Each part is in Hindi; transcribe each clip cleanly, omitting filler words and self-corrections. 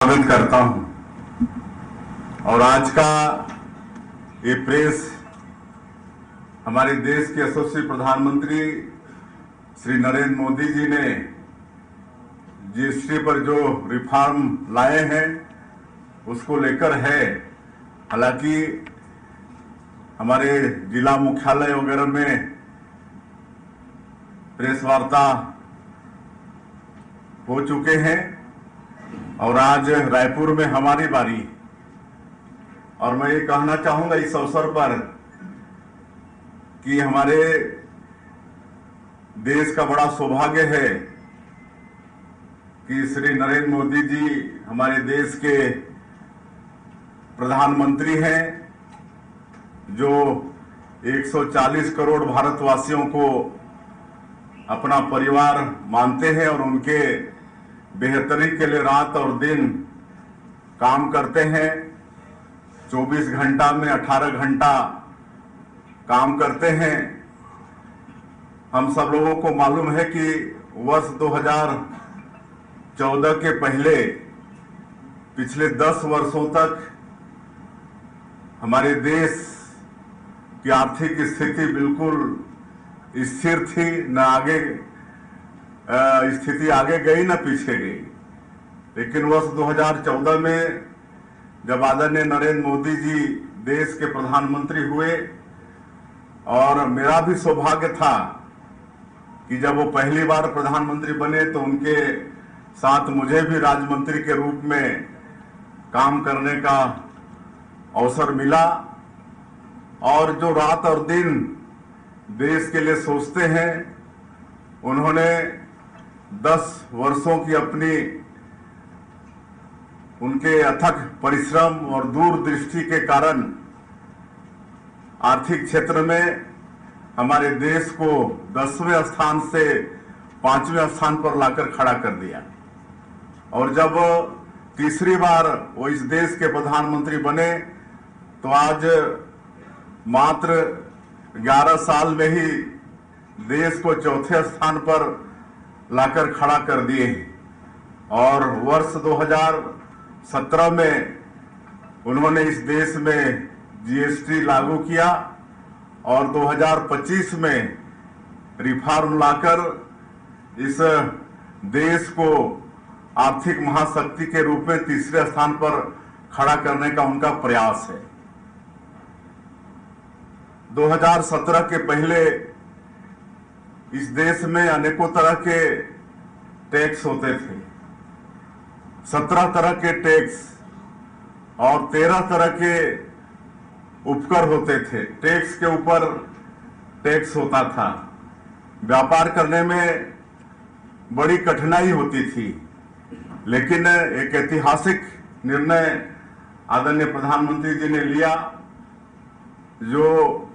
स्वागत करता हूं। और आज का ये प्रेस हमारे देश के यशस्वी प्रधानमंत्री श्री नरेंद्र मोदी जी ने जीएसटी पर जो रिफॉर्म लाए हैं उसको लेकर है। हालांकि हमारे जिला मुख्यालय वगैरह में प्रेस वार्ता हो चुके हैं और आज रायपुर में हमारी बारी। और मैं ये कहना चाहूंगा इस अवसर पर कि हमारे देश का बड़ा सौभाग्य है कि श्री नरेंद्र मोदी जी हमारे देश के प्रधानमंत्री हैं, जो 140 करोड़ भारतवासियों को अपना परिवार मानते हैं और उनके बेहतरी के लिए रात और दिन काम करते हैं। 24 घंटा में 18 घंटा काम करते हैं। हम सब लोगों को मालूम है कि वर्ष 2014 के पहले पिछले 10 वर्षों तक हमारे देश की आर्थिक स्थिति बिल्कुल स्थिर थी, न आगे स्थिति आगे गई न पीछे गई। लेकिन वर्ष 2014 में जब आदरणीय नरेंद्र मोदी जी देश के प्रधानमंत्री हुए और मेरा भी सौभाग्य था कि जब वो पहली बार प्रधानमंत्री बने तो उनके साथ मुझे भी राज्य के रूप में काम करने का अवसर मिला। और जो रात और दिन देश के लिए सोचते हैं, उन्होंने 10 वर्षों की अपनी उनके अथक परिश्रम और दूरदृष्टि के कारण आर्थिक क्षेत्र में हमारे देश को 10वें स्थान से 5वें स्थान पर लाकर खड़ा कर दिया। और जब तीसरी बार वो इस देश के प्रधानमंत्री बने तो आज मात्र 11 साल में ही देश को चौथे स्थान पर लाकर खड़ा कर दिए। और वर्ष 2017 में उन्होंने इस देश में जीएसटी लागू किया और 2025 में रिफॉर्म लाकर इस देश को आर्थिक महाशक्ति के रूप में तीसरे स्थान पर खड़ा करने का उनका प्रयास है। 2017 के पहले इस देश में अनेकों तरह के टैक्स होते थे, 17 तरह के टैक्स और 13 तरह के उपकर होते थे। टैक्स के ऊपर टैक्स होता था। व्यापार करने में बड़ी कठिनाई होती थी। लेकिन एक ऐतिहासिक निर्णय आदरणीय प्रधानमंत्री जी ने लिया, जो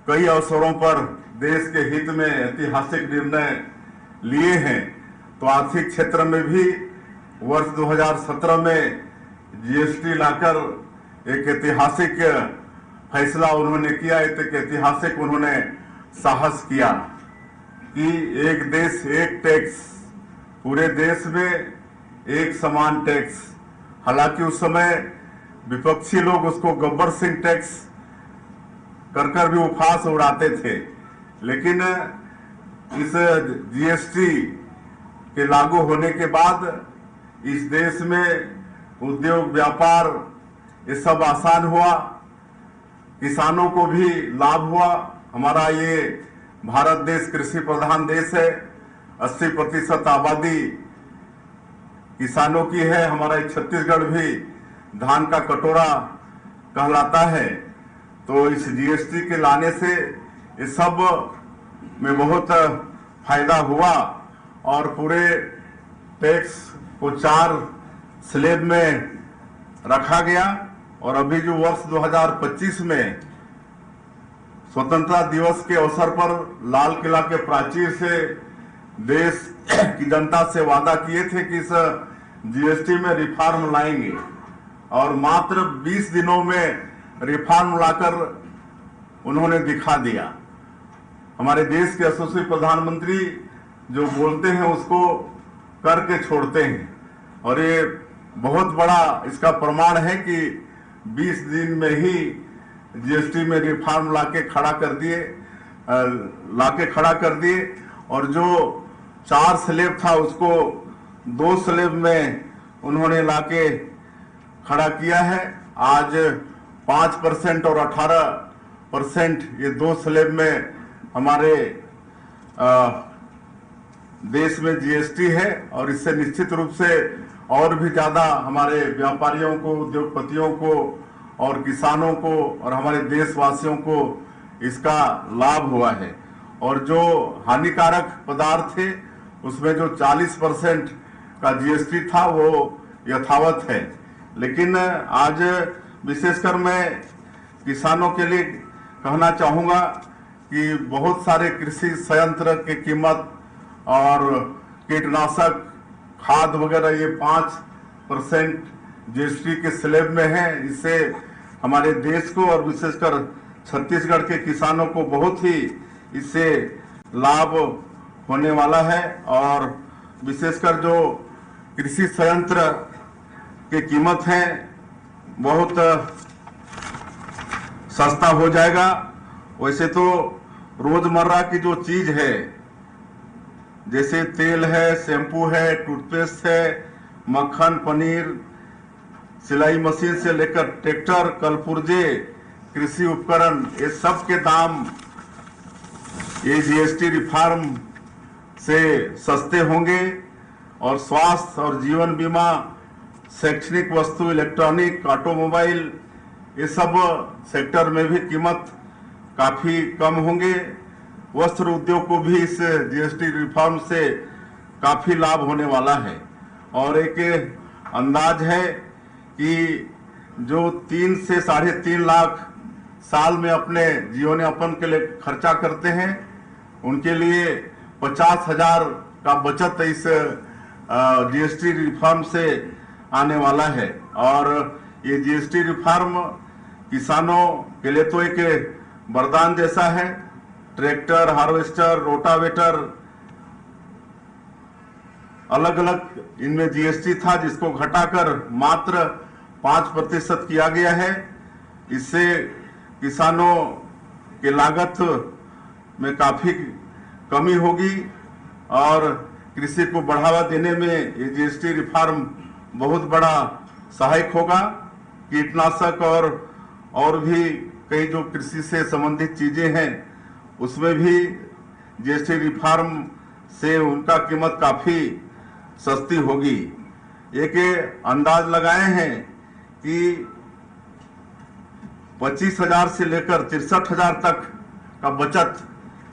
कई अवसरों पर देश के हित में ऐतिहासिक निर्णय लिए हैं। तो आर्थिक क्षेत्र में भी वर्ष 2017 में जीएसटी लाकर एक ऐतिहासिक फैसला उन्होंने किया। एक ऐतिहासिक उन्होंने साहस किया कि एक देश एक टैक्स, पूरे देश में एक समान टैक्स। हालांकि उस समय विपक्षी लोग उसको गब्बर सिंह टैक्स कर भी उपहास उड़ाते थे। लेकिन इस जीएसटी के लागू होने के बाद इस देश में उद्योग व्यापार ये सब आसान हुआ, किसानों को भी लाभ हुआ। हमारा ये भारत देश कृषि प्रधान देश है, 80% आबादी किसानों की है। हमारा छत्तीसगढ़ भी धान का कटोरा कहलाता है। तो इस जीएसटी के लाने से इस सब में बहुत फायदा हुआ और पूरे टैक्स को 4 स्लैब में रखा गया। और अभी जो वर्ष 2025 में स्वतंत्रता दिवस के अवसर पर लाल किला के प्राचीर से देश की जनता से वादा किए थे कि इस जीएसटी में रिफॉर्म लाएंगे और मात्र 20 दिनों में रिफॉर्म लाकर उन्होंने दिखा दिया। हमारे देश के यशस्वी प्रधानमंत्री जो बोलते हैं उसको करके छोड़ते हैं। और ये बहुत बड़ा इसका प्रमाण है कि 20 दिन में ही जीएसटी में रिफॉर्म लाके खड़ा कर दिए और जो 4 स्लैब था उसको 2 स्लैब में उन्होंने लाके खड़ा किया है। आज 5% और 18% ये 2 स्लैब में हमारे देश में जीएसटी है और इससे निश्चित रूप से और भी ज्यादा हमारे व्यापारियों को, उद्योगपतियों को और किसानों को और हमारे देशवासियों को इसका लाभ हुआ है। और जो हानिकारक पदार्थ थे उसमें जो 40% का जीएसटी था वो यथावत है। लेकिन आज विशेषकर मैं किसानों के लिए कहना चाहूँगा कि बहुत सारे कृषि संयंत्र की कीमत और कीटनाशक, खाद वगैरह ये 5% जीएसटी के स्लैब में है। इससे हमारे देश को और विशेषकर छत्तीसगढ़ के किसानों को बहुत ही इससे लाभ होने वाला है और विशेषकर जो कृषि संयंत्र की कीमत है बहुत सस्ता हो जाएगा। वैसे तो रोजमर्रा की जो चीज है जैसे तेल है, शैम्पू है, टूथपेस्ट है, मक्खन, पनीर, सिलाई मशीन से लेकर ट्रैक्टर, कलपुर्जे, कृषि उपकरण, ये सब के दाम ये जीएसटी रिफॉर्म से सस्ते होंगे और स्वास्थ्य और जीवन बीमा, शैक्षणिक वस्तु, इलेक्ट्रॉनिक, ऑटोमोबाइल, ये सब सेक्टर में भी कीमत काफी कम होंगे। वस्त्र उद्योग को भी इस जीएसटी रिफॉर्म से काफी लाभ होने वाला है और एक अंदाज है कि जो 3 से 3.5 लाख साल में अपने जीवन यापन के लिए खर्चा करते हैं उनके लिए 50,000 का बचत इस जीएसटी रिफॉर्म से आने वाला है। और ये जीएसटी रिफॉर्म किसानों के लिए तो एक वरदान जैसा है। ट्रैक्टर, हार्वेस्टर, रोटावेटर, अलग अलग इनमें जीएसटी था जिसको घटाकर मात्र 5% किया गया है। इससे किसानों के लागत में काफी कमी होगी और कृषि को बढ़ावा देने में ये जीएसटी रिफॉर्म बहुत बड़ा सहायक होगा। कीटनाशक और भी कई जो कृषि से संबंधित चीजें हैं उसमें भी जीएसटी रिफॉर्म से उनका कीमत काफी सस्ती होगी। एक अंदाज लगाए हैं कि 25,000 से लेकर 63,000 तक का बचत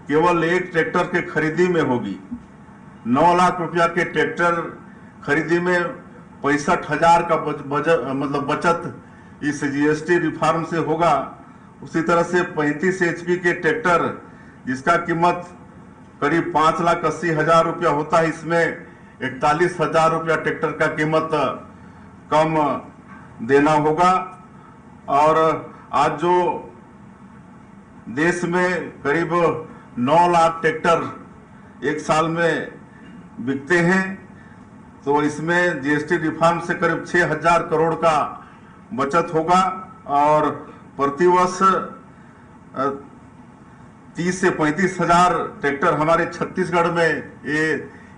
केवल एक ट्रैक्टर के खरीदी में होगी। 9 लाख रुपया के ट्रैक्टर खरीदी में 65,000 का बचत इस जीएसटी रिफॉर्म से होगा। उसी तरह से 35 HP के ट्रैक्टर जिसका कीमत करीब 5,80,000 रुपया होता है, इसमें 41,000 रुपया ट्रैक्टर का कीमत कम देना होगा। और आज जो देश में करीब 9 लाख ट्रैक्टर एक साल में बिकते हैं तो इसमें जीएसटी रिफॉर्म से करीब 6,000 करोड़ का बचत होगा और प्रतिवर्ष 30 से 35,000 ट्रैक्टर हमारे छत्तीसगढ़ में ये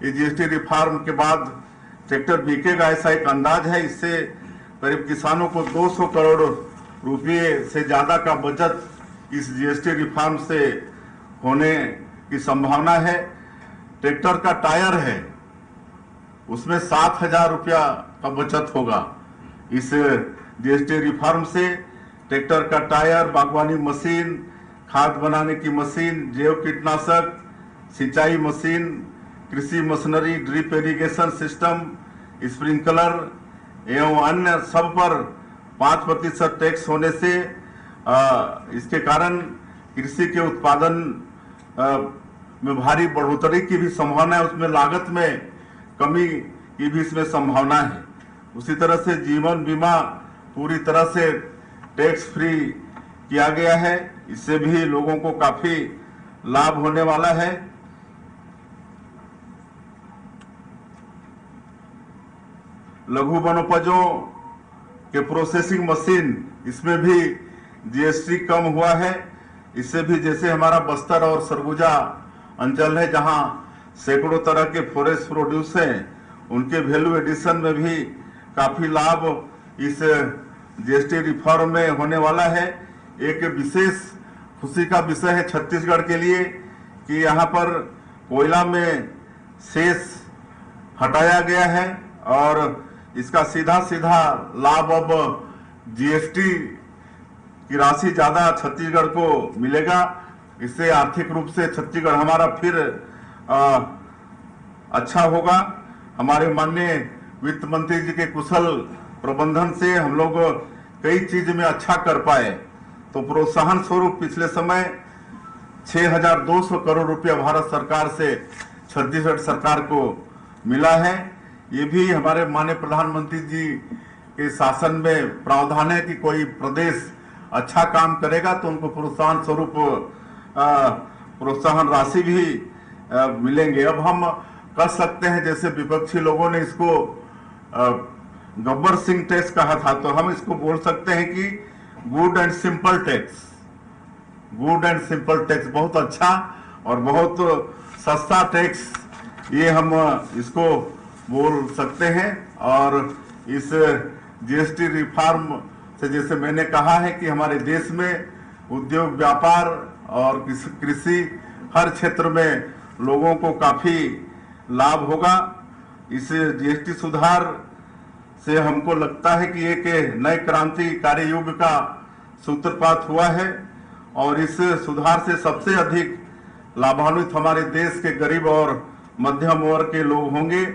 जीएसटी रिफॉर्म के बाद ट्रैक्टर बिकेगा, ऐसा एक अंदाज है। इससे करीब किसानों को 200 करोड़ रुपए से ज्यादा का बचत इस जीएसटी रिफॉर्म से होने की संभावना है। ट्रैक्टर का टायर है उसमें 7,000 रुपया का बचत होगा इस जीएसटी रिफॉर्म से। ट्रैक्टर का टायर, बागवानी मशीन, खाद बनाने की मशीन, जैव कीटनाशक, सिंचाई मशीन, कृषि machinery, drip irrigation system, sprinkler एवं अन्य सब पर 5% टैक्स होने से इसके कारण कृषि के उत्पादन में भारी बढ़ोतरी की भी संभावना है। उसमें लागत में कमी की भी इसमें संभावना है। उसी तरह से जीवन बीमा पूरी तरह से टैक्स फ्री किया गया है, इससे भी लोगों को काफी लाभ होने वाला है। लघु वनोपजों के प्रोसेसिंग मशीन, इसमें भी जीएसटी कम हुआ है। इससे भी जैसे हमारा बस्तर और सरगुजा अंचल है जहां सैकड़ों तरह के फॉरेस्ट प्रोड्यूस हैं, उनके वैल्यू एडिशन में भी काफी लाभ इस जीएसटी रिफॉर्म में होने वाला है। एक विशेष खुशी का विषय है छत्तीसगढ़ के लिए कि यहाँ पर कोयला में सेस हटाया गया है और इसका सीधा सीधा लाभ अब जीएसटी की राशि ज्यादा छत्तीसगढ़ को मिलेगा। इससे आर्थिक रूप से छत्तीसगढ़ हमारा फिर अच्छा होगा। हमारे माननीय वित्त मंत्री जी के कुशल प्रबंधन से हम लोग कई चीज में अच्छा कर पाए। तो प्रोत्साहन स्वरूप पिछले समय 6,200 करोड़ रुपया भारत सरकार से छत्तीसगढ़ सरकार को मिला है। ये भी हमारे माननीय प्रधानमंत्री जी के शासन में प्रावधान है कि कोई प्रदेश अच्छा काम करेगा तो उनको प्रोत्साहन स्वरूप प्रोत्साहन राशि भी मिलेंगे। अब हम कह सकते हैं, जैसे विपक्षी लोगों ने इसको गब्बर सिंह टैक्स कहा था, तो हम इसको बोल सकते हैं कि good and simple tax. Good and simple tax, बहुत अच्छा और बहुत सस्ता टैक्स, ये हम इसको बोल सकते हैं। और इस जीएसटी रिफॉर्म से, जैसे मैंने कहा है कि हमारे देश में उद्योग, व्यापार और कृषि हर क्षेत्र में लोगों को काफी लाभ होगा। इस जीएसटी सुधार से हमको लगता है कि एक नए क्रांतिकारी युग का सूत्रपात हुआ है और इस सुधार से सबसे अधिक लाभान्वित हमारे देश के गरीब और मध्यम वर्ग के लोग होंगे।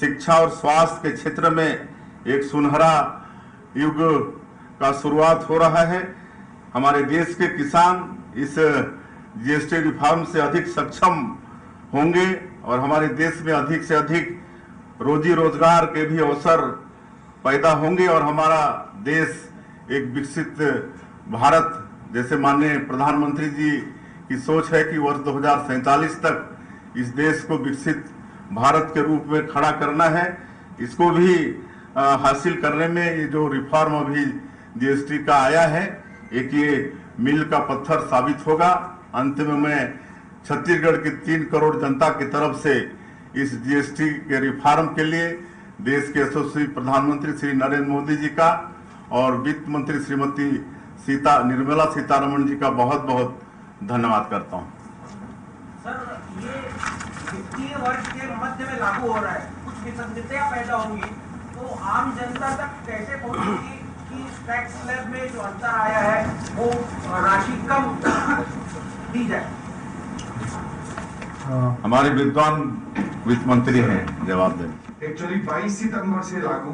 शिक्षा और स्वास्थ्य के क्षेत्र में एक सुनहरा युग का शुरुआत हो रहा है। हमारे देश के किसान इस जीएसटी रिफॉर्म से अधिक सक्षम होंगे और हमारे देश में अधिक से अधिक रोजी रोजगार के भी अवसर पैदा होंगे और हमारा देश एक विकसित भारत, जैसे माननीय प्रधानमंत्री जी की सोच है कि वर्ष 2047 तक इस देश को विकसित भारत के रूप में खड़ा करना है, इसको भी हासिल करने में ये जो रिफॉर्म अभी जीएसटी का आया है, एक ये मील का पत्थर साबित होगा। अंत में मैं छत्तीसगढ़ की 3 करोड़ जनता की तरफ से इस जीएसटी के रिफॉर्म के लिए देश के यशस्वी प्रधानमंत्री श्री नरेंद्र मोदी जी का और वित्त मंत्री श्रीमती निर्मला सीतारमण जी का बहुत बहुत धन्यवाद करता हूं। सर, ये वित्तीय वर्ष के मध्य में लागू हो रहा है, कुछ विसंगतियां पैदा होंगी, तो आम जनता तक कैसे पहुंचेगी कि टैक्स स्लैब में जो अंतर आया है वो राशि कम दी जाए? हमारे विद्वान वित्त मंत्री हैं जवाब दें। एक्चुअली 22 सितंबर से लागू